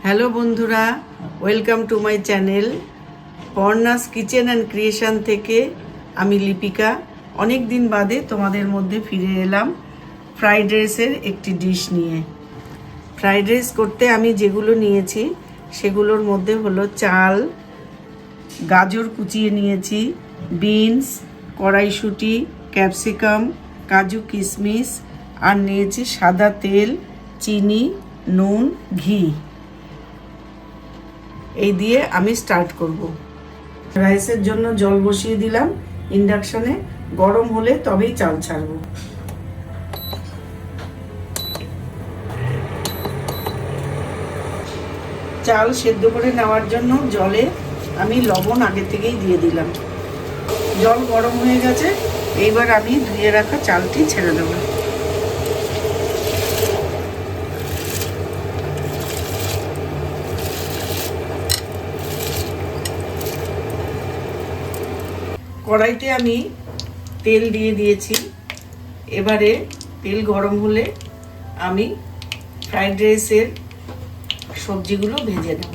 Hello বন্ধুরা, welcome to my channel Parna's kitchen and creation থেকে আমি লিপিকা। অনেক দিন বাদে তোমাদের মধ্যে ফিরে এলাম ফ্রাইড রাইসের একটি ডিশ নিয়ে। ফ্রাইড রাইস করতে আমি যেগুলো নিয়েছি সেগুলোর মধ্যে হলো চাল, গাজর কুচিয়ে নিয়েছি, বিনস, কড়াইশুঁটি, ক্যাপসিকাম, কাজু কিশমিশ, আর নিয়েছি সাদা তেল, চিনি, নুন, ঘি। এই দিয়ে আমি স্টার্ট করব। রাইসের জন্য জল বসিয়ে দিলাম ইন্ডাকশনে, গরম হলে তবেই চাল ছাড়ব। চাল সেদ্ধ করে নেওয়ার জন্য জলে আমি লবণ আগে থেকেই দিয়ে দিলাম। জল গরম হয়ে গেছে, এইবার আমি ধুয়ে রাখা চালটি ছেড়ে দেবো। কড়াইতে আমি তেল দিয়ে দিয়েছি। এবারে তেল গরম হলে আমি ফ্রাইড রাইসের সবজিগুলো ভেজে নেব।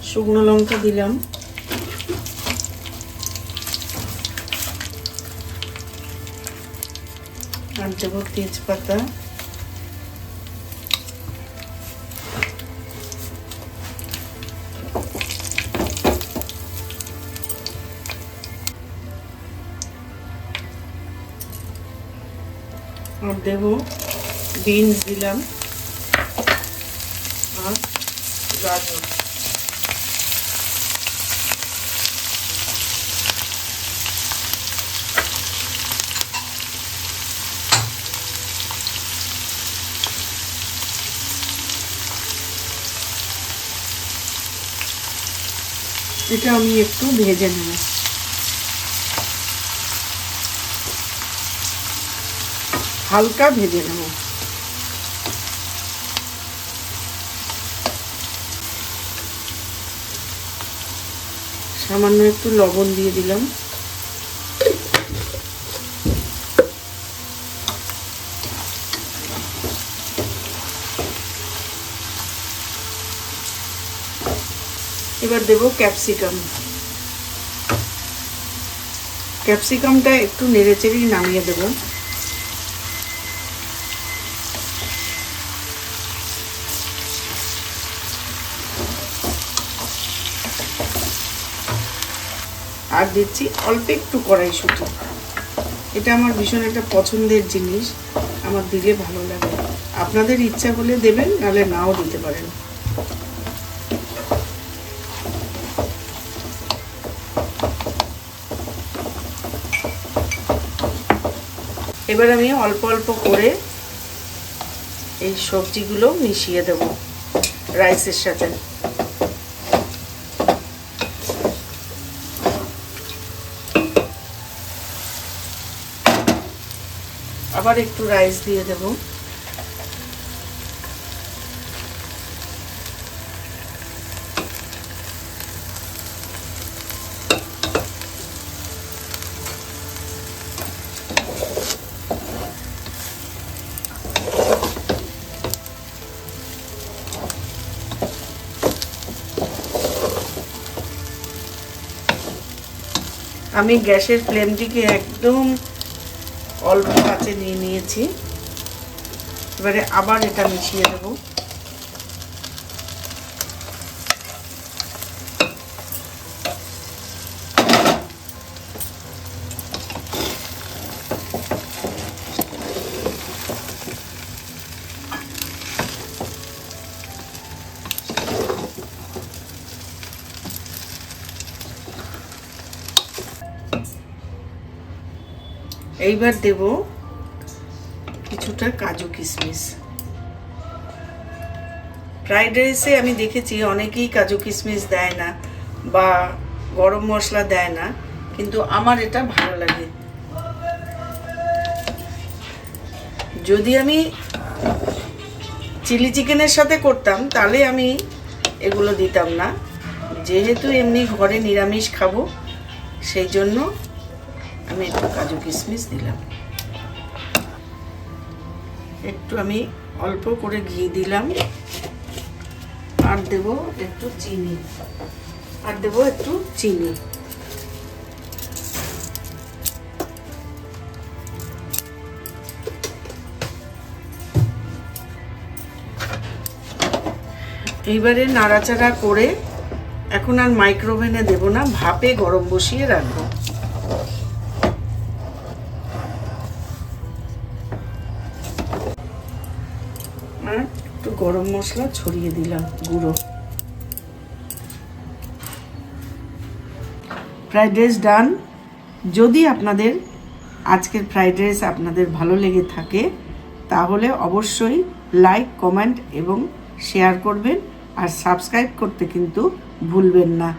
শুকনো লঙ্কা দিলাম, আর দেবো তেজপাতা, আর দেবো বিনস দিলাম, আর গাজর। এটা আমি একটু ভেজে নেব। হালকা ভেজে নেব। সামান্য একটু লবণ দিয়ে দিলাম। এবার দেব ক্যাপসিকাম। ক্যাপসিকামটা একটু নেড়েচেড়েই নামিয়ে দেব। আর দিচ্ছি অল্প একটু কড়াইশুঁটি। এটা আমার ভীষণ একটা পছন্দের জিনিস, আমার দিলে ভালো লাগে। আপনাদের ইচ্ছা হলে দেবেন, নাহলে নাও দিতে পারেন। এবার আমি অল্প অল্প করে এই সবজিগুলো মিশিয়ে দেব রাইসের সাথে। আবার একটু রাইস দিয়ে দেব। আমি গ্যাসের ফ্লেমটিকে একদম অল্প আঁচে নিয়ে নিয়েছি। এবারে আবার এটা মিশিয়ে দেব। এইবার দেব কিছুটা কাজু কিশমিশ। ফ্রাইড রাইসে আমি দেখেছি অনেকেই কাজু কিশমিশ দেয় না বা গরম মশলা দেয় না, কিন্তু আমার এটা ভালো লাগে। যদি আমি চিলি চিকেনের সাথে করতাম তাহলে আমি এগুলো দিতাম না। যেহেতু এমনি ঘরে নিরামিষ খাবো, সেই জন্য আমি একটু কাজু কিশমিশ দিলাম। একটু আমি অল্প করে ঘি দিলাম, আর দেব একটু চিনি, এইবারে নাড়াচাড়া করে এখন আর মাইক্রোওভেনে দেব না, ভাপে গরম বসিয়ে রাখবো। আর একটু গরম মশলা ছড়িয়ে দিলাম গুঁড়ো। ফ্রাইড রাইস ডান। যদি আপনাদের আজকের ফ্রাইড রাইস আপনাদের ভালো লেগে থাকে তাহলে অবশ্যই লাইক, কমেন্ট এবং শেয়ার করবেন, আর সাবস্ক্রাইব করতে কিন্তু ভুলবেন না।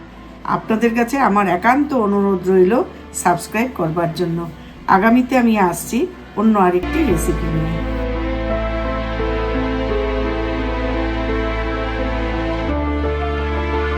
আপনাদের কাছে আমার একান্ত অনুরোধ রইল সাবস্ক্রাইব করবার জন্য। আগামীতে আমি আসছি অন্য আরেকটি রেসিপি নিয়ে।